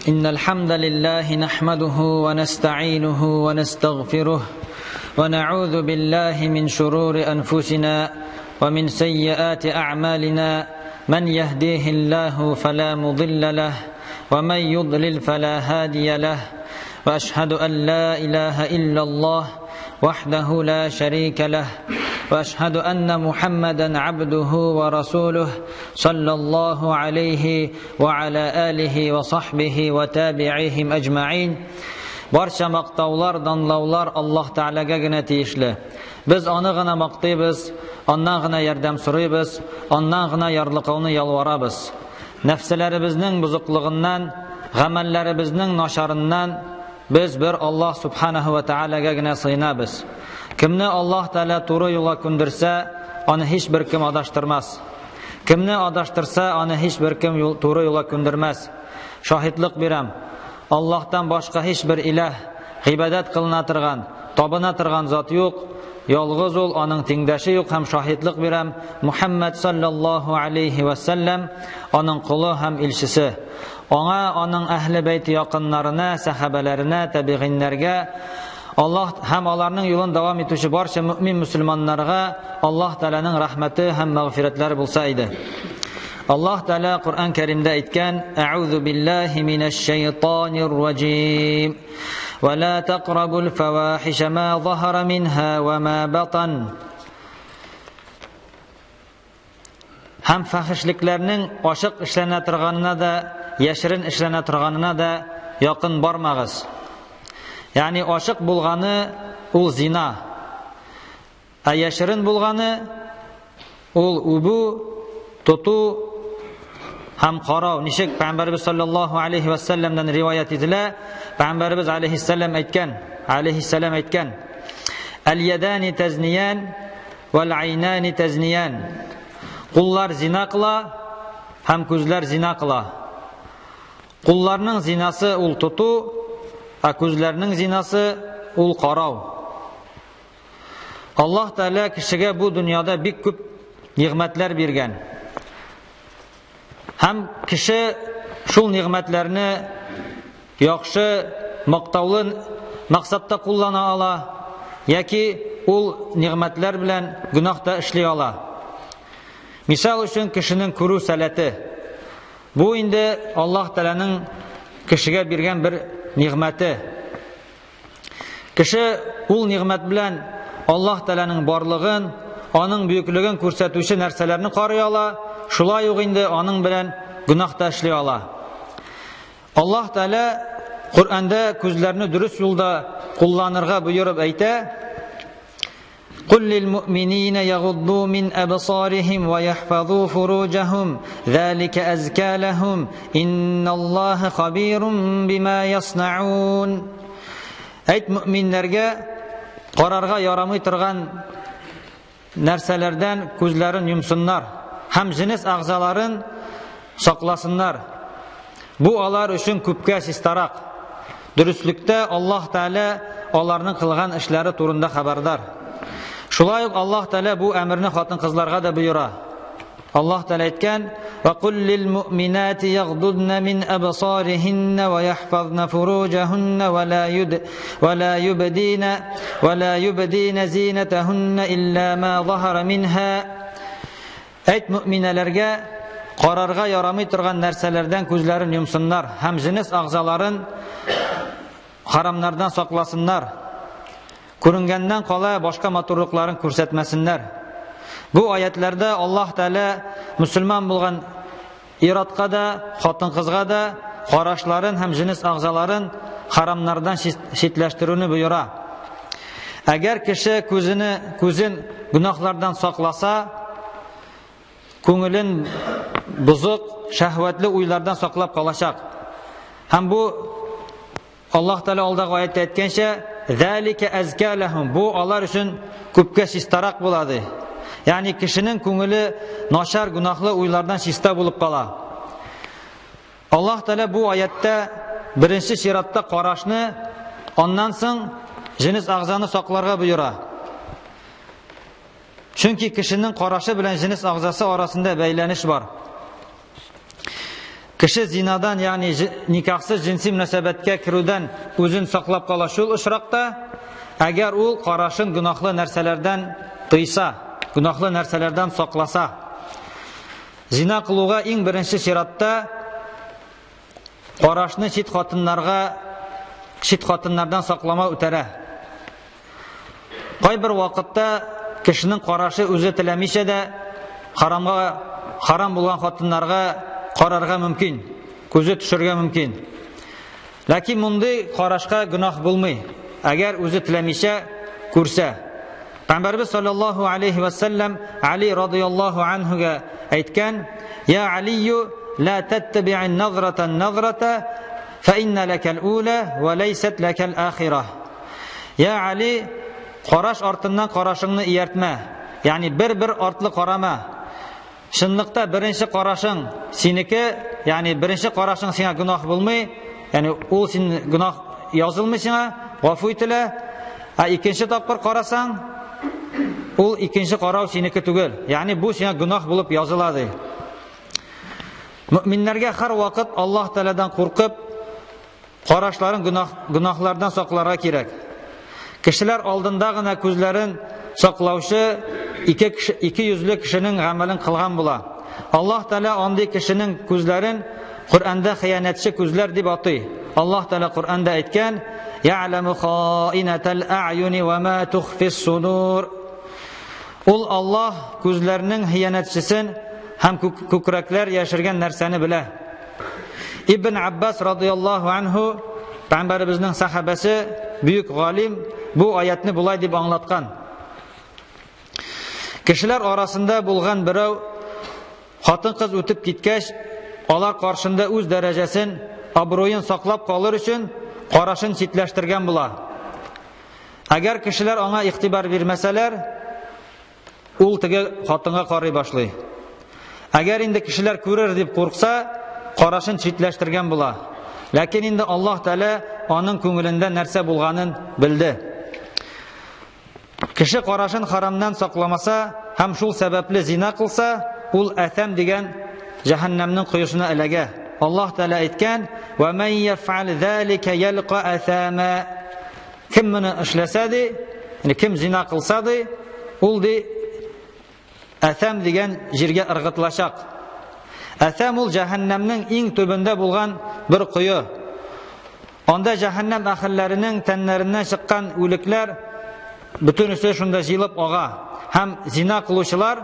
إن الحمد لله نحمده ونستعينه ونستغفره ونعوذ بالله من شرور أنفسنا ومن سيئات أعمالنا من يهديه الله فلا مضل له ومن يضلل فلا هادي له وأشهد أن لا إله إلا الله وحده لا شريك له وأشهد أن محمدا عبده ورسوله صلى الله عليه وعلى آله وصحبه وتابعيهم أجمعين. Barcha maqtovlar, danlovlar Alloh Taolaga gina tegishli. Biz uni gina maqtaymiz, ondan gina yordam so'raymiz, ondan gina yorliqovni yalvaramiz. Nafslarimizning buzuqligidan, amallarimizning nosharidan biz bir Alloh subhanahu va taolaga gina sığınamiz. Kimni Alloh Taala to'g'ri yo'lga ko'ndirsa, uni hech bir kim adashtirmas. Kimni adashtirsa, uni hech bir kim to'g'ri yo'lga ko'ndirmas. Shohidlik beram. Allohdan boshqa hech bir iloh, ibodat qilinadigan, tobinadigan zot yo'q. Yolg'iz ol, uning tengdoshi yo'q. Ham shohidlik beram. Muhammad sallallohu alayhi va sallam uning quli ham elchisi. Ona, uning ahli bayti yaqinlarına, sahabalarına, tabi'inlarga, Allah ham ularning yo'lini davom etuvchi barcha mu'min musulmonlarga Alloh taolaning rahmati ham mag'firatlari bo'lsa edi. Alloh taolo Qur'on Karimda aytgan: "A'udhu billahi minash shaytonir rojim. Va la taqrabul fawahisha ma zahara minha va ma batan." Ham fahishliklarning oshiq ishlanatirganina da, yashirin ishlanatirganina da yaqin bormag'iz. Yani aşık bulganı ul zina. Yashirin bulganı ul ubu, tutu, ham qarov. Nishik Peygamberimiz sallallahu aleyhi ve sellem'den rivayet edilir. Peygamberimiz aleyhisselam aytgan. El yedani tezniyan vel aynani tezniyan. Qullar zina qila, ham ko'zlar zina qila. Qullarning zinası ul tutu, ko'zlarning zinasi ul qarov. Alloh taolo kishiga bu dunyoda bek ko'p ne'matlar bergan. Ham kishi shul ne'matlarni yaxshi, maqtovli maqsadda qo'llana ola yoki ul ne'matlar bilan gunohda ishlay ola. Misol uchun kishining ko'ruv salati. Bu endi Alloh taolaning kishiga bergan bir ni'mati. Kishi ul ni'mat bilan Alloh taolaning borlig'in, uning buyukligini ko'rsatuvchi narsalarni qaray ola, shulay yo'q endi uning bilan gunohda ishlay ola. Alloh taolo Qur'onda ko'zlarni durust yo'lda qo'llanirga buyurib ayta: "Qul lil mu'minina yaghuddu min absarihim va yahfazu furujahum, zalika azka lahum, innalloha xabirun bima yasnaun." Ayt mu'minlarga, qararga yaramay turgan narsalardan ko'zlarini yumsinlar, ham jinis a'zolarin saqlasınlar. Bu ular uchun ko'pga sistaroq. Durustlikda Alloh taolo ularning qilgan ishlari turunda xabardor. Shulay Alloh taolo bu amrni xotin-qizlarga da buyura. Alloh taolo aytgan: "Va qul lil mu'minati yaghdudna min absarihinna va yahfazna furujahunna va la yubdina zinatahunna illa ma zahara minha." Ayt mu'minalarga, qararga yaramay turgan narsalardan ko'zlarini yumsinlar, ham jinis a'zolarin haramlardan saqlasınlar. Ko'ringandan qola boshqa motorliqlarini ko'rsatmasinlar. Bu oyatlarda Alloh taolo musulmon bo'lgan irodga da, xotin-qizga da qarashlarin ham jinis a'zolarin haramlardan chetlashtiruvni buyura. Agar kishi ko'zin gunohlardan saqlasa, ko'ngilin buzuq, shahvatli o'ylardan saqlab qolacak. Ham bu Alloh taolo oldagi oyatda aytgancha, "Zalika azka lahum." Bu ular uchun ko'pga sistaroq bo'ladi. Ya'ni kishining ko'ngili noshar, gunohli o'ylardan sista bo'lib qola. Alloh taolo bu oyatda birinchi shiratda qarashni, ondan so'ng jinis a'zoni saqlarga buyura. Chunki kishining qarashi bilan jinis a'zosi orasida baylanish bor. Кеше зинадан, ягъни никахсыз jinsi münasabətə kirүдән үзен саклап кала шул очракта, әгәр ул карашын гөнаһлы нәрсәләрдән тыйса, гөнаһлы нәрсәләрдән сакласа. Зина кылуга иң беренче чиратта карашны чит хатыннардан сакламау үтәрә. Кайбер вакытта кешенең карашы үзе теләмичә дә харам булган хатыннарга карарга мөмкин, күзе төшергә мөмкин. Ләкин мондый карашка гөнаһ булмый, әгәр үзе теләмичә күрсә. Пәйгамбәрбез саллаллаху алейхи ва саллям Али радиллаһу анһуга әйткән: "Я Алию, ла таттаби'ин назратан назрата, фа инна лакал ула ва лайсат лакал ахира." Я Али, караш артыннан карашыңны ияртмә. Ягъни бер артлы карама. Шынлыкта беренче карашың синеке, ягъни беренче карашың сиңа гөнаһ булмый, ягъни ул син гөнаһ язылмый сиңа, гафу ителә. Икенче тапкыр карасаң, ул икенче карау синеке түгел. Ягъни бу сиңа гөнаһ булып языла ди. Мөэминнәргә һәр вакыт Аллаһ Тәгаләдән куркып, карашларын гөнаһлардан сакларга кирәк. Кешеләр алдында гына күзләрен саклаучы ике йөзле кешенең гамәлен кылган була. Аллаһ Тәгалә андый кешенең күзләрен Кур'анда хыянатчы күзләр дип атый. Аллаһ Тәгалә Кур'анда әйткән: "Я'ламу хаинатал а'юни ва ма тухфис суdur." Ул Аллаһ күзләрнең хыянатчысын һәм күкрәкләр яшергән нәрсәне белә. Ибн Аббас радиллаһу анһу, Пәйгамбәребезнең сахабасы, büyük галим, бу аятны булай дип аңлаткан. Кешеләр арасында булган берәү хатын-кыз үтеп киткәч, алар каршында үз дәрәҗәсен, абруен саклап калыр өчен карашын читләштергән була. Әгәр кешеләр аңа игътибар бирмәсәләр, ул теге хатынга карый башлый. Әгәр инде кешеләр күрер дип курыкса, карашын читләштергән була. Ләкин инде Аллаһ Тәгалә аның күңелендә нәрсә булганын белде. Кеше карашын харамнан сакламаса һәм шул сәбәпле зина кылса, ул әтәм дигән җәһәннәмнең коесына эләгә. Аллаһ Тәгалә әйткән: "Ва ман яф'ал залика ялqa аthama." Кем моны эшләсә ди, кем зина кылса ди, ул ди әтәм дигән җиргә ыргытылачак. Әтәм ул җәһәннәмнең иң төбендә булган бер кое. Анда җәһәннәм әһелләренең тәннәреннән чыккан үлекләр бөтенесе шунда җыелып ага. Һәм зина кылучылар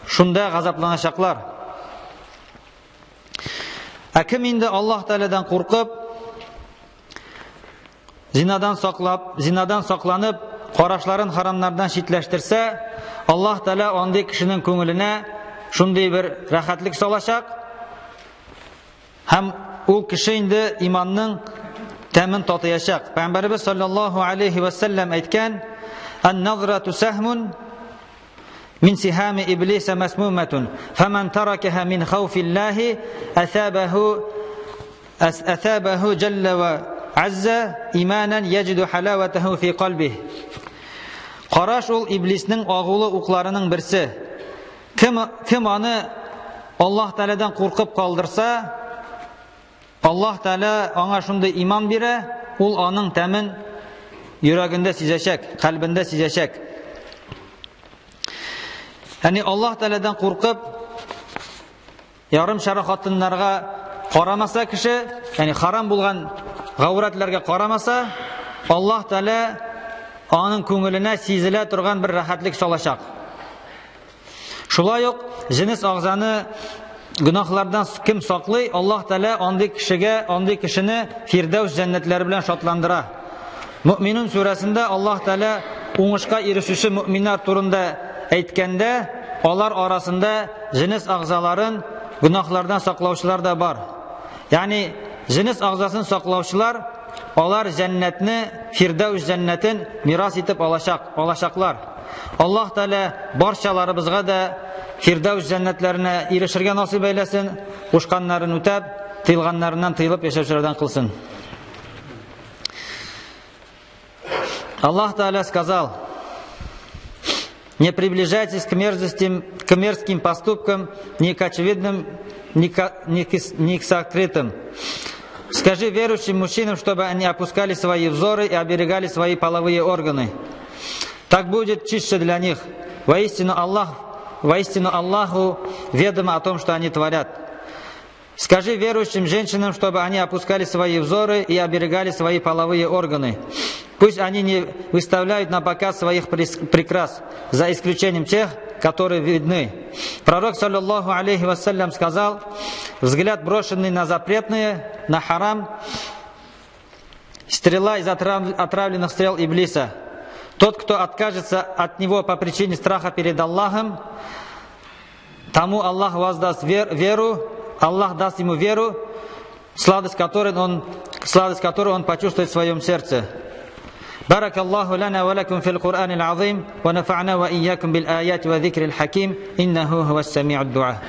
шунда газапланачаклар. Кем инде Аллаһ Тәгаләдән куркып, зинадан сакланып, карашларын харамнардан читләштерсә, Аллаһ Тәгалә андый кешенең күңеленә шундый бер рәхәтлек салачак, һәм ул кеше инде иманның тәмен татыячак. Пәйгамбәрбез саллаллаһу алейхи ва саллям әйткән: "Ан-назрату сахмун min sihami iblisa masmumatun, faman tarakaha min khawfillahi athabahu jalla wa azza imanan yajidu halawatahu fi qalbihi." Караш ул иблисның агулы укларының берсе. Кем аны Аллаһ Тәгаләдән куркып калдырса, Аллаһ Тәгалә аңа шундый иман бирә, ул аның тәмен йөрәгендә сизәчәк, калбендә сизәчәк. Яни Аллаһ Тәгаләдән куркып, ярым шара хатыннарга карамаса кеше, яни харам булган гавратларга карамаса, Аллаһ Тәгалә аның күңеленә сизелә торган бер рәхәтлек салачак. Шулай ук җинес агзаны гөнаһлардан кем саклый, Аллаһ Тәгалә андый кешене Фирдәүс җәннәтләре белән шатландыра. Мөэминун сүрәсендә Аллаһ Тәгалә уңышка ирешүче мөэминнәр турында әйткәндә, алар арасында җинес агзаларын гөнаһлардан саклаучылар да бар. Ягъни җинес агзасын саклаучылар, алар җәннәтне, Фирдәүс җәннәтен мирас итеп алачаклар. Аллаһ Тәгалә барчаларыбызга да Фирдәүс җәннәтләренә ирешергә насыйп әйләсен, кушканнарын үтәп, тыйылганнарыннан тыйылып яшәүчеләрдән кылсын. Аллаһ Тәгалә сказал: Не приближайтесь к мерзким поступкам, ни к очевидным, ни к сокрытым. Скажи верующим мужчинам, чтобы они опускали свои взоры и оберегали свои половые органы. Так будет чище для них. Воистину Аллаху ведомо о том, что они творят. Скажи верующим женщинам, чтобы они опускали свои взоры и оберегали свои половые органы. Пусть они не выставляют на показ своих прикрас, за исключением тех, которые видны. Пророк, саллаллаху алейхи вассалям, сказал: взгляд, брошенный на запретное, на харам, стрела из отравленных стрел Иблиса. Тот, кто откажется от него по причине страха перед Аллахом, тому Аллах воздаст веру, Аллах даст ему веру, сладость которой он почувствует в своем сердце. بارك الله لنا ولكم في القرآن العظيم ونفعنا وإياكم بالآيات وذكر الحكيم إنه هو السميع الدعاء.